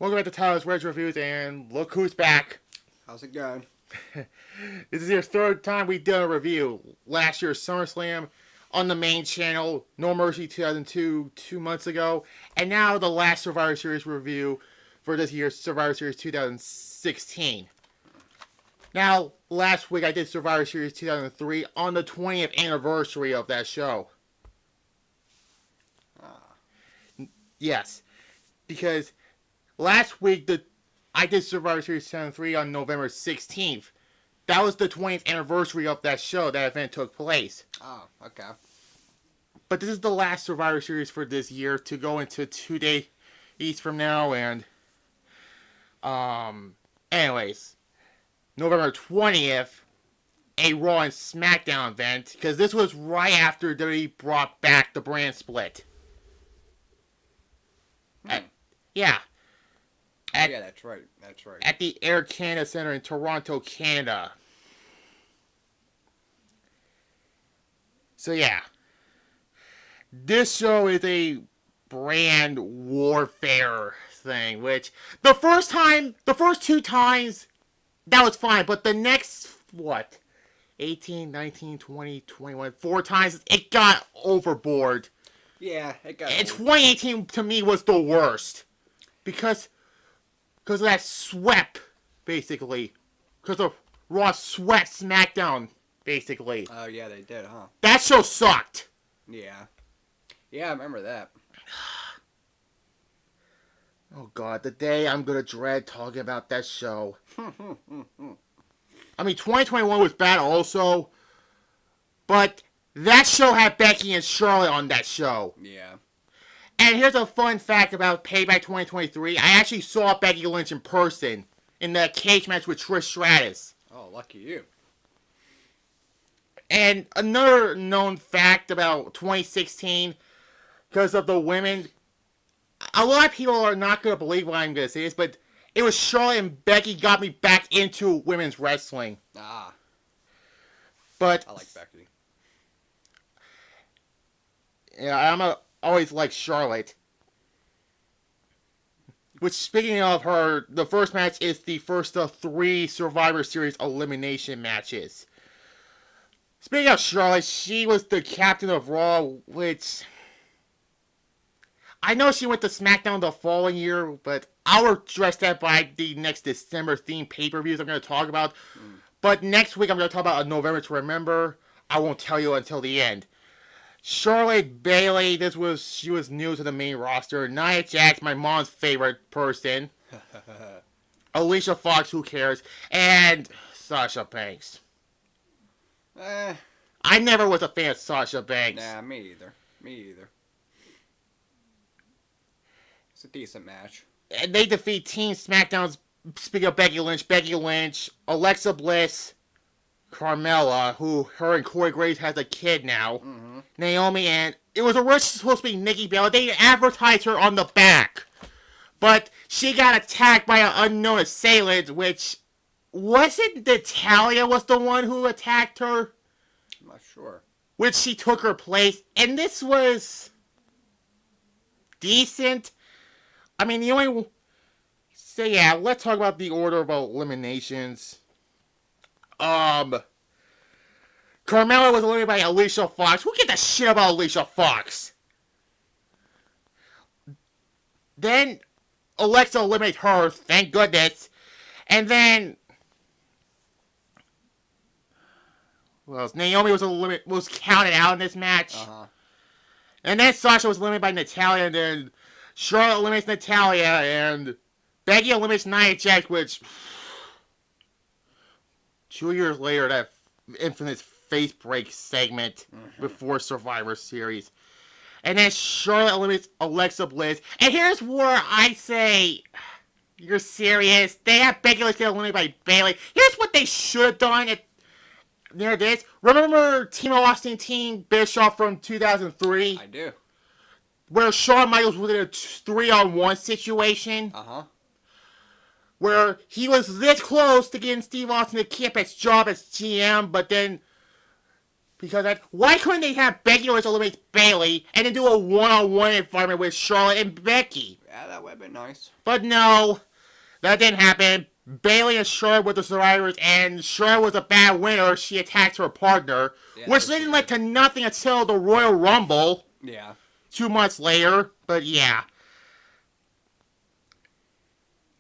Welcome back to Tyler's Reg Reviews, and look who's back. How's it going? This is your third time we've done a review. Last year's SummerSlam on the main channel, No Mercy 2002, 2 months ago, and now the last Survivor Series review for this year's Survivor Series 2016. Now, last week I did Survivor Series 2003 on the 20th anniversary of that show. Yes, because last week I did Survivor Series 2003 on November 16th. That was the 20th anniversary of that show. That event took place. Oh, okay. But this is the last Survivor Series for this year to go into 2 days from now. And, anyways, November 20th, a Raw and SmackDown event. Because this was right after WWE brought back the brand split. Yeah. Yeah, that's right. That's right. At the Air Canada Centre in Toronto, Canada. So yeah. This show is a brand warfare thing, which the first two times, that was fine, but the next, 18, 19, 20, 21, 4 times, it got overboard. Yeah, it got. And 2018 to me was the worst. Because of that swept, basically. Because of Raw swept SmackDown, basically. Oh, yeah, they did, huh? That show sucked. Yeah. Yeah, I remember that. Oh, God, the day I'm going to dread talking about that show. I mean, 2021 was bad also. But that show had Becky and Charlotte on that show. Yeah. And here's a fun fact about Payback 2023. I actually saw Becky Lynch in person in the cage match with Trish Stratus. Oh, lucky you. And another known fact about 2016, because of the women, a lot of people are not going to believe what I'm going to say this, but it was Charlotte and Becky got me back into women's wrestling. Ah. But I like Becky. Yeah, always like Charlotte. Which, speaking of her, the first match is the first of 3 Survivor Series elimination matches. Speaking of Charlotte, she was the captain of Raw, which I know she went to SmackDown the following year, but I'll address that by the next December themed pay-per-views I'm going to talk about. But next week I'm going to talk about a November to Remember. I won't tell you until the end. Charlotte Bayley, she was new to the main roster. Nia Jax, my mom's favorite person. Alicia Fox, who cares? And Sasha Banks. I never was a fan of Sasha Banks. Nah, me either. Me either. It's a decent match. And they defeat Team SmackDown's, speaking of Becky Lynch, Alexa Bliss, Carmella, who her and Corey Graves has a kid now. Mm-hmm. Naomi, and it was originally supposed to be Nikki Bella. They advertised her on the back. But she got attacked by an unknown assailant, which wasn't Natalia was the one who attacked her? I'm not sure. Which she took her place. And this was decent. I mean, the only... So yeah, let's talk about the order of eliminations. Carmella was eliminated by Alicia Fox. Who gives a shit about Alicia Fox? Then Alexa eliminated her, thank goodness. And then Naomi was counted out in this match. Uh-huh. And then Sasha was eliminated by Natalia, and then Charlotte eliminates Natalia, and Becky eliminates Nia Jax, which 2 years later, that infamous face break segment before Survivor Series. And then Charlotte eliminates Alexa Bliss. And here's where I say, you're serious? They have Becky Lynch get eliminated by Bayley. Here's what they should have done near this. Remember Team Austin, Team Bischoff from 2003? I do. Where Shawn Michaels was in a 3-on-1 situation? Uh-huh. Where he was this close to getting Steve Austin to keep his job as GM, but then why couldn't they have Becky Lynch eliminate Bayley and then do a 1-on-1 environment with Charlotte and Becky? Yeah, would have been nice. But no, that didn't happen. Bailey and Charlotte were the survivors, and Charlotte was a bad winner. She attacked her partner, Yeah, which so she didn't lead did. to nothing until the Royal Rumble Yeah. 2 months later. But yeah.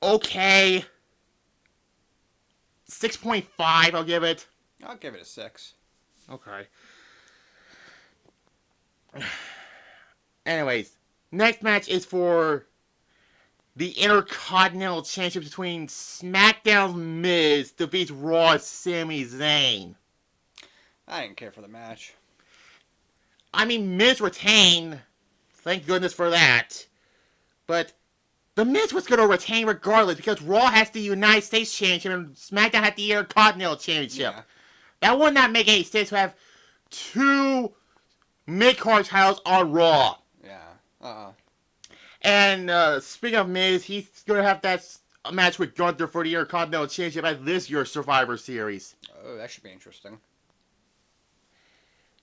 Okay. 6.5, I'll give it. I'll give it a 6. Okay. Anyways, next match is for the Intercontinental Championship between SmackDown's Miz defeats Raw's Sami Zayn. I didn't care for the match. I mean, Miz retained. Thank goodness for that. But the Miz was going to retain regardless because Raw has the United States Championship and SmackDown had the Intercontinental Championship. Yeah. That would not make any sense to have two mid-card titles on Raw. Yeah. And speaking of Miz, he's going to have that match with Gunther for the Intercontinental Championship at this year's Survivor Series. Oh, that should be interesting.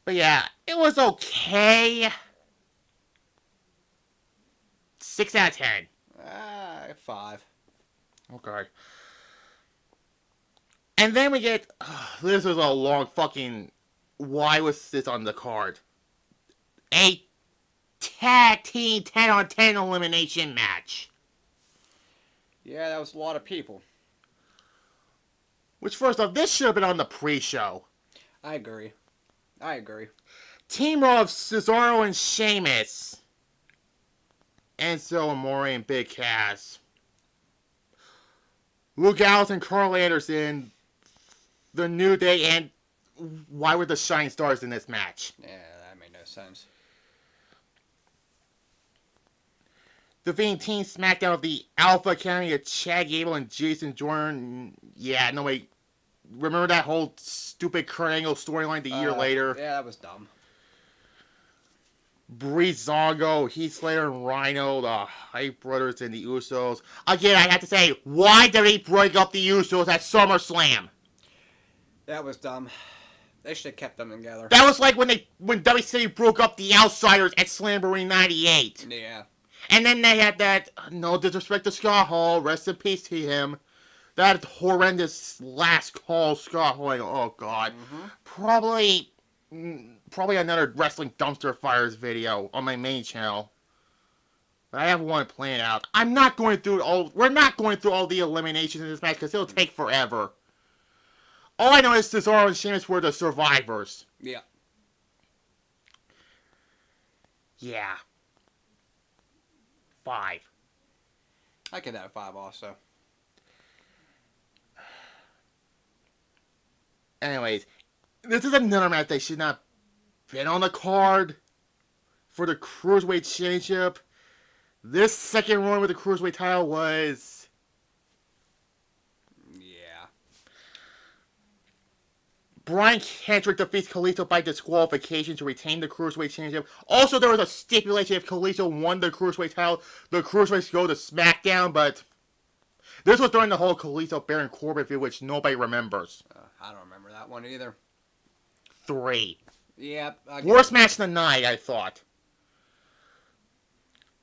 But yeah, it was okay. 6 out of 10. 5. Okay. And then we get... this is a long fucking... Why was this on the card? A tag team 10-on-10 elimination match. Yeah, that was a lot of people. Which, first off, this should have been on the pre-show. I agree. Team Raw of Cesaro and Sheamus. Enzo Amore and Big Cass. Luke Gallows and Carl Anderson. The New Day, and why were the Shining Stars in this match? Yeah, that made no sense. Defeating Team SmackDown of the Alpha Academy of Chad Gable and Jason Jordan. Yeah, no wait. Remember that whole stupid Kurt Angle storyline the year later? Yeah, that was dumb. Breezango, Heath Slater, and Rhino, the Hype Brothers, and the Usos. Again, I have to say, why did he break up the Usos at SummerSlam? That was dumb. They should have kept them together. That was like when WCW broke up the Outsiders at Slamboree 98. Yeah. And then they had that, no disrespect to Scott Hall, rest in peace to him. That horrendous last call, Scott Hall, oh god. Mm-hmm. Probably another wrestling dumpster fires video on my main channel. But I have one planned out. We're not going through all the eliminations in this match because it'll take forever. All I know is Cesaro and Sheamus were the survivors. Yeah. Yeah. 5. I give that a 5 also. Anyways, this is another match they should not been on the card for the Cruiserweight Championship. This second run with the Cruiserweight title was... Yeah. Brian Kendrick defeats Kalisto by disqualification to retain the Cruiserweight Championship. Also, there was a stipulation if Kalisto won the Cruiserweight title, the Cruiserweights go to SmackDown, but this was during the whole Kalisto Baron Corbin feud, which nobody remembers. I don't remember that one either. 3. Yeah. Worst match of the night, I thought.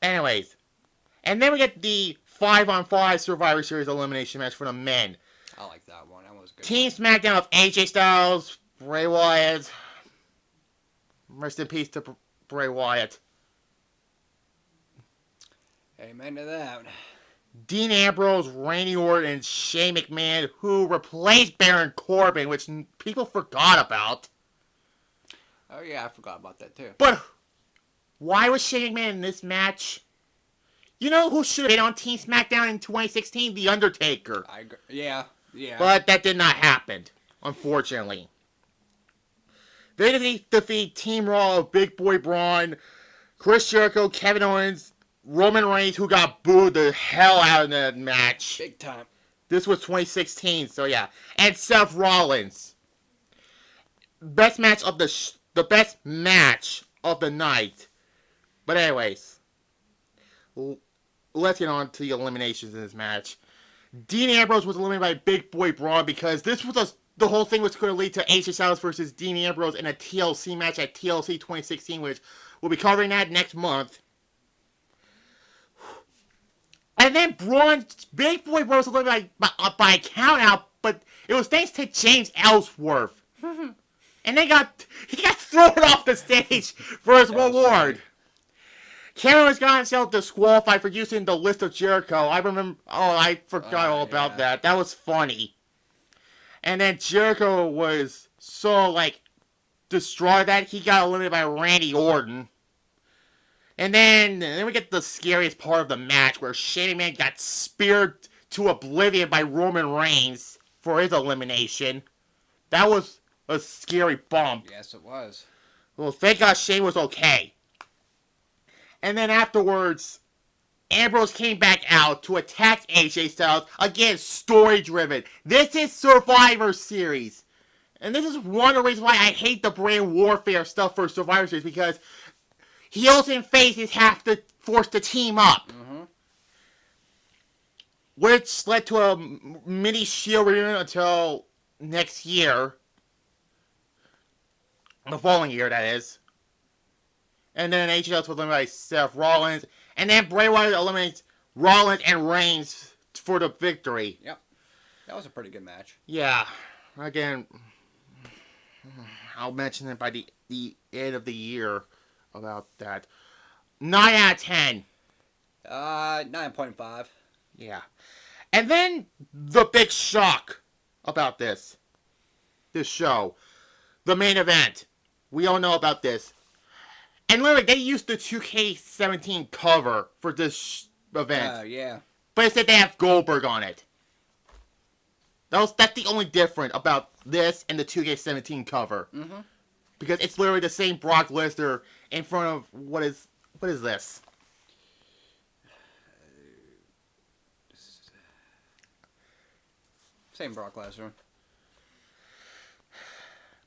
Anyways. And then we get the 5-on-5 Survivor Series elimination match for the men. I like that one. That was good. Team SmackDown of AJ Styles, Bray Wyatt. Rest in peace to Bray Wyatt. Amen to that. Dean Ambrose, Randy Orton, and Shane McMahon, who replaced Baron Corbin, which people forgot about. Oh, yeah, I forgot about that, too. But why was Shane McMahon in this match? You know who should have been on Team SmackDown in 2016? The Undertaker. I agree. Yeah. But that did not happen, unfortunately. They defeat Team Raw of Big Boy Braun, Chris Jericho, Kevin Owens, Roman Reigns, who got booed the hell out of that match. Big time. This was 2016, so yeah. And Seth Rollins. Best match of the best match of the night. But anyways, let's get on to the eliminations in this match. Dean Ambrose was eliminated by Big Boy Braun because this was the whole thing was going to lead to AJ Styles versus Dean Ambrose in a TLC match at TLC 2016, which we'll be covering that next month. And then Big Boy Braun was eliminated by count out, but it was thanks to James Ellsworth. And he got thrown off the stage for his reward. Cameron was got himself disqualified for using the list of Jericho. I remember. Oh, I forgot all about that. That was funny. And then Jericho was so distraught that he got eliminated by Randy Orton. And then we get the scariest part of the match where Shane McMahon got speared to oblivion by Roman Reigns for his elimination. That was a scary bump. Yes, it was. Well, thank God Shane was okay. And then afterwards, Ambrose came back out to attack AJ Styles. Again, story-driven. This is Survivor Series. And this is one of the reasons why I hate the brand warfare stuff for Survivor Series, because heels and faces have to force the team up. Mm-hmm. Which led to a mini Shield reunion until next year. The following year, that is. And then AJ Styles was eliminated by Seth Rollins. And then Bray Wyatt eliminates Rollins and Reigns for the victory. Yep. That was a pretty good match. Yeah. Again, I'll mention it by the end of the year about that. 9 out of 10. 9.5. Yeah. And then the big shock about this show. The main event. We all know about this. And literally, they used the 2K17 cover for this event. Yeah. But it said they have Goldberg on it. That's the only difference about this and the 2K17 cover. Mm-hmm. Because it's literally the same Brock Lesnar in front of what is this? Same Brock Lesnar.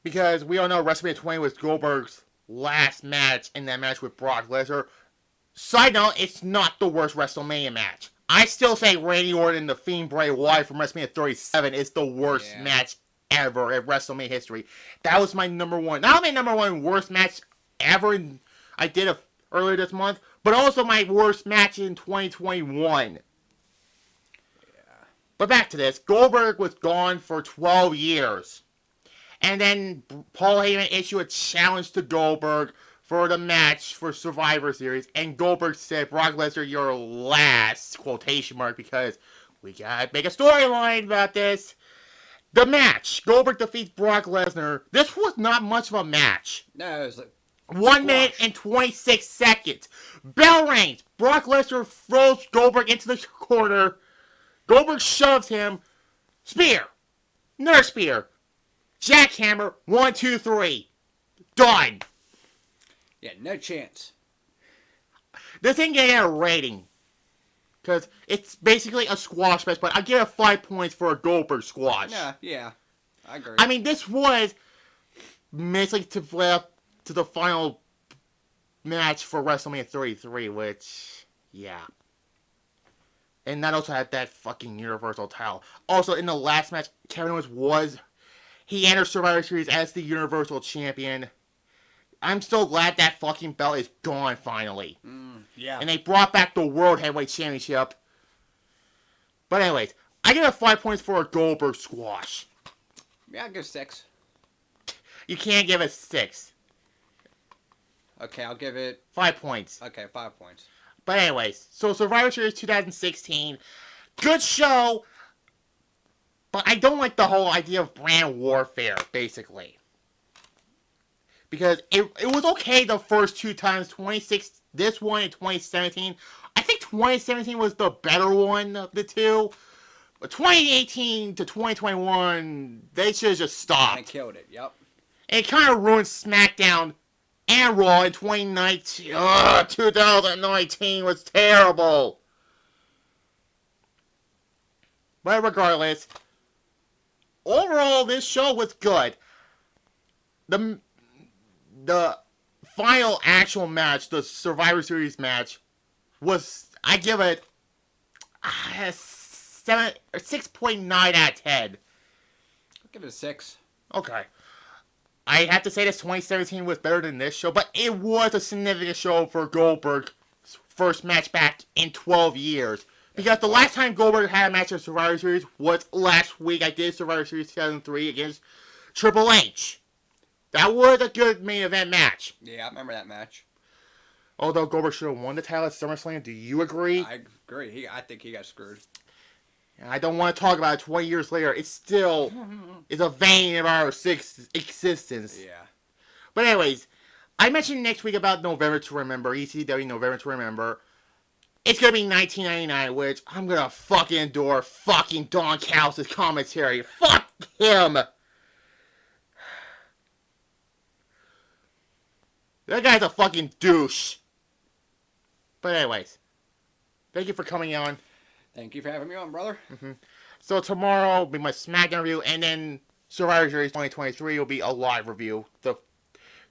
Because we all know WrestleMania 20 was Goldberg's last match in that match with Brock Lesnar. Side note, it's not the worst WrestleMania match. I still say Randy Orton and The Fiend Bray Wyatt from WrestleMania 37 is the worst match ever in WrestleMania history. That was my number one. Not my number one worst match ever I did earlier this month, but also my worst match in 2021. But back to this. Goldberg was gone for 12 years. And then Paul Heyman issued a challenge to Goldberg for the match for Survivor Series. And Goldberg said, Brock Lesnar, your last, quotation mark, because we gotta make a storyline about this. The match. Goldberg defeats Brock Lesnar. This was not much of a match. No, it was like 1 minute and 26 seconds. Bell rings. Brock Lesnar throws Goldberg into the corner. Goldberg shoves him. Spear. Another spear. Jackhammer. 1, 2, 3. Done. Yeah, no chance. This ain't getting a rating. Because it's basically a squash match, but I give it 5 points for a Goldberg squash. Yeah. I agree. I mean, this was basically to the final match for WrestleMania 33, which, yeah. And that also had that fucking Universal title. Also, in the last match, Kevin Owens he entered Survivor Series as the Universal Champion. I'm so glad that fucking belt is gone finally. Yeah. And they brought back the World Heavyweight Championship. But anyways, I give it 5 points for a Goldberg squash. Yeah, I'll give 6. You can't give it 6. Okay, I'll give it 5 points. Okay, 5 points. But anyways, so Survivor Series 2016, good show, but I don't like the whole idea of brand warfare, basically. Because it was okay the first 2 times, this one in 2017. I think 2017 was the better one of the two. But 2018 to 2021, they should have just stopped. I killed it, yep. It kind of ruined SmackDown and Raw in 2019. 2019 was terrible. But regardless, overall, this show was good. The final actual match, the Survivor Series match, I give it 6.9 out of 10. I'll give it a 6. Okay. I have to say this 2017 was better than this show, but it was a significant show for Goldberg's first match back in 12 years. Because the last time Goldberg had a match at Survivor Series was last week. I did Survivor Series 2003 against Triple H. That was a good main event match. Yeah, I remember that match. Although Goldberg should have won the title at SummerSlam, do you agree? I agree. I think he got screwed. I don't want to talk about it 20 years later. It still is a vein of our existence. Yeah. But anyways, I mentioned next week about November to Remember, ECW November to Remember. It's going to be 1999, which I'm going to fucking endure fucking Don Callis' commentary. Fuck him! That guy's a fucking douche. But anyways, thank you for coming on. Thank you for having me on, brother. So tomorrow will be my SmackDown review, and then Survivor Series 2023 will be a live review.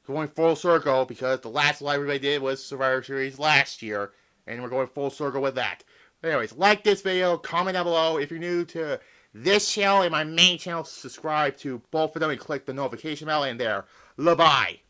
Going full circle, because the last live review I did was Survivor Series last year, and we're going full circle with that. But anyways, like this video, comment down below. If you're new to this channel and my main channel, subscribe to both of them and click the notification bell, and there. Bye-bye.